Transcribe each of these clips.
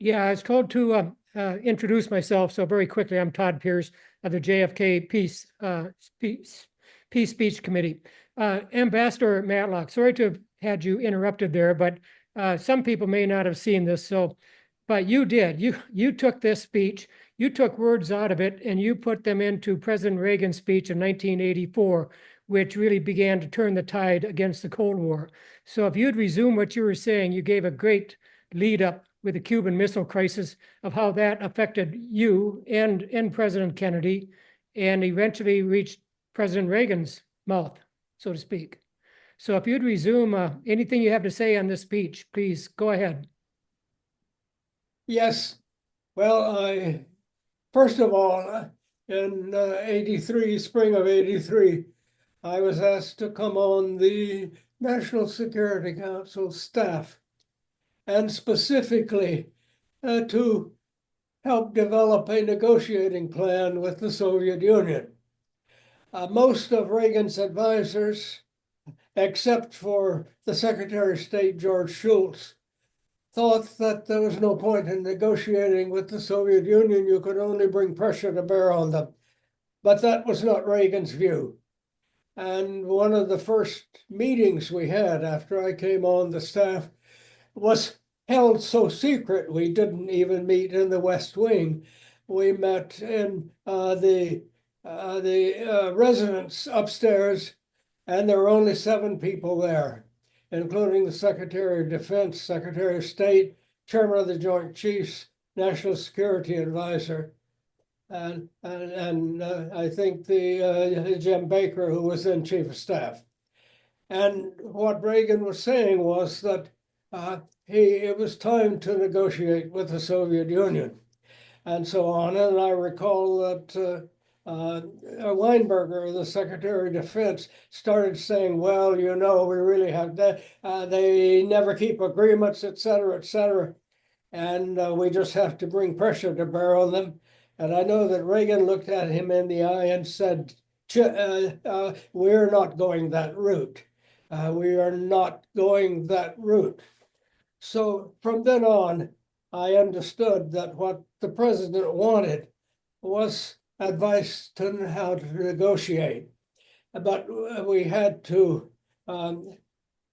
Yeah, I was told to introduce myself. So very quickly, I'm Todd Pierce of the JFK Peace Speech Committee. Ambassador Matlock, sorry to have had you interrupted there, but some people may not have seen this. But you did. You took this speech, you took words out of it, and you put them into President Reagan's speech in 1984, which really began to turn the tide against the Cold War. So if you'd resume what you were saying, you gave a great lead up with the Cuban Missile Crisis of how that affected you and President Kennedy, and eventually reached President Reagan's mouth, so to speak. So if you'd resume anything you have to say on this speech, please go ahead. Yes. Well, first of all, in 83, spring of 83, I was asked to come on the National Security Council staff, and specifically to help develop a negotiating plan with the Soviet Union. Most of Reagan's advisors, except for the Secretary of State, George Shultz, thought that there was no point in negotiating with the Soviet Union. You could only bring pressure to bear on them. But that was not Reagan's view. And one of the first meetings we had after I came on the staff was held so secret we didn't even meet in the West Wing. We met in the residence upstairs, and there were only 7 people there, including the Secretary of Defense, Secretary of State, Chairman of the Joint Chiefs, National Security Advisor, and I think the Jim Baker, who was then Chief of Staff. And what Reagan was saying was that it was time to negotiate with the Soviet Union, and so on. And I recall that Weinberger, the Secretary of Defense, started saying, well, you know, we really have that. They never keep agreements, et cetera, and we just have to bring pressure to bear on them. And I know that Reagan looked at him in the eye and said, we're not going that route. We are not going that route. So from then on, I understood that what the president wanted was advice to how to negotiate, but we had to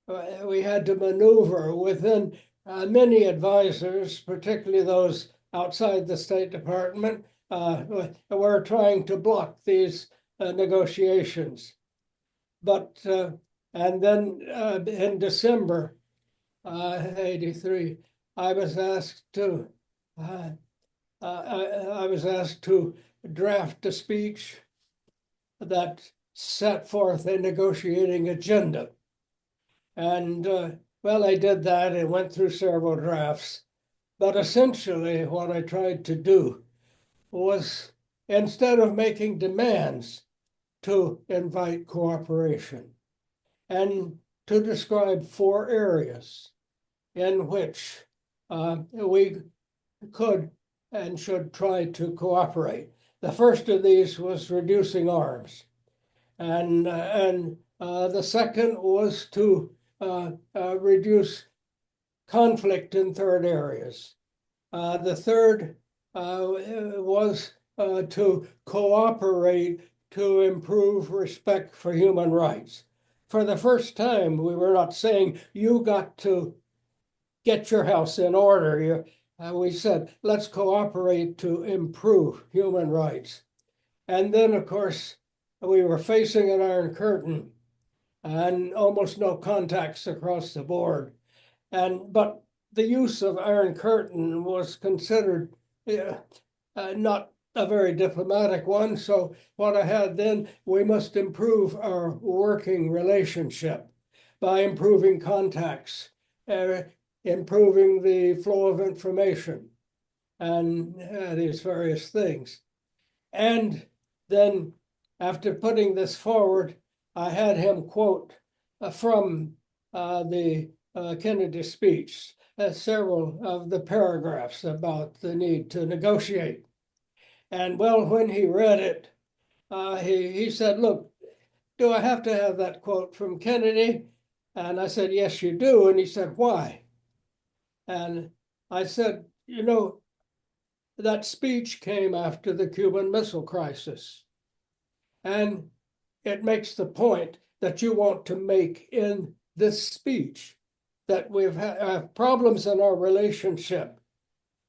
maneuver within many advisors, particularly those outside the State Department, were trying to block these negotiations. But and then in December 83, I was asked to draft a speech that set forth a negotiating agenda. And well, I did that and went through several drafts. But essentially, what I tried to do was, instead of making demands, to invite cooperation and to describe 4 areas in which we could and should try to cooperate. The first of these was reducing arms, and the second was to reduce conflict in third areas. The third was to cooperate to improve respect for human rights. For the first time, we were not saying, you got to get your house in order. We said, let's cooperate to improve human rights. And then, of course, we were facing an Iron Curtain and almost no contacts across the board. But the use of Iron Curtain was considered not a very diplomatic one. So what I had then, we must improve our working relationship by improving contacts, improving the flow of information, and these various things. And then after putting this forward, I had him quote from the Kennedy speech, several of the paragraphs about the need to negotiate. And well, when he read it, he said, look, do I have to have that quote from Kennedy? And I said, yes, you do. And he said, why? And I said, you know, that speech came after the Cuban Missile Crisis. And it makes the point that you want to make in this speech, that we've had problems in our relationship,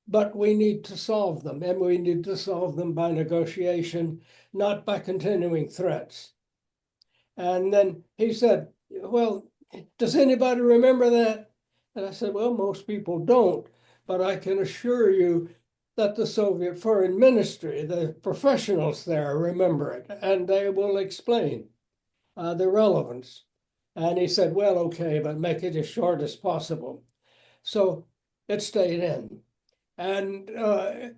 but we need to solve them, and we need to solve them by negotiation, not by continuing threats. And then he said, well, does anybody remember that? And I said, well, most people don't, but I can assure you that the Soviet Foreign Ministry, the professionals there, remember it, and they will explain the relevance. And he said, well, okay, but make it as short as possible. So it stayed in. And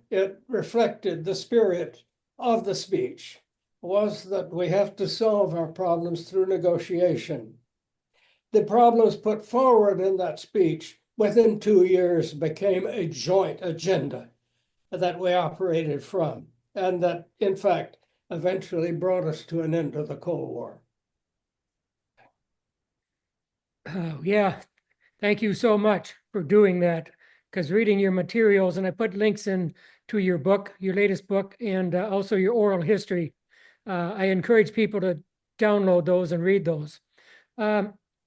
it reflected the spirit of the speech, was that we have to solve our problems through negotiation. The problems put forward in that speech within 2 years became a joint agenda that we operated from, and that, in fact, eventually brought us to an end of the Cold War. Yeah, thank you so much for doing that. Because reading your materials, and I put links in to your book, your latest book, and also your oral history. I encourage people to download those and read those.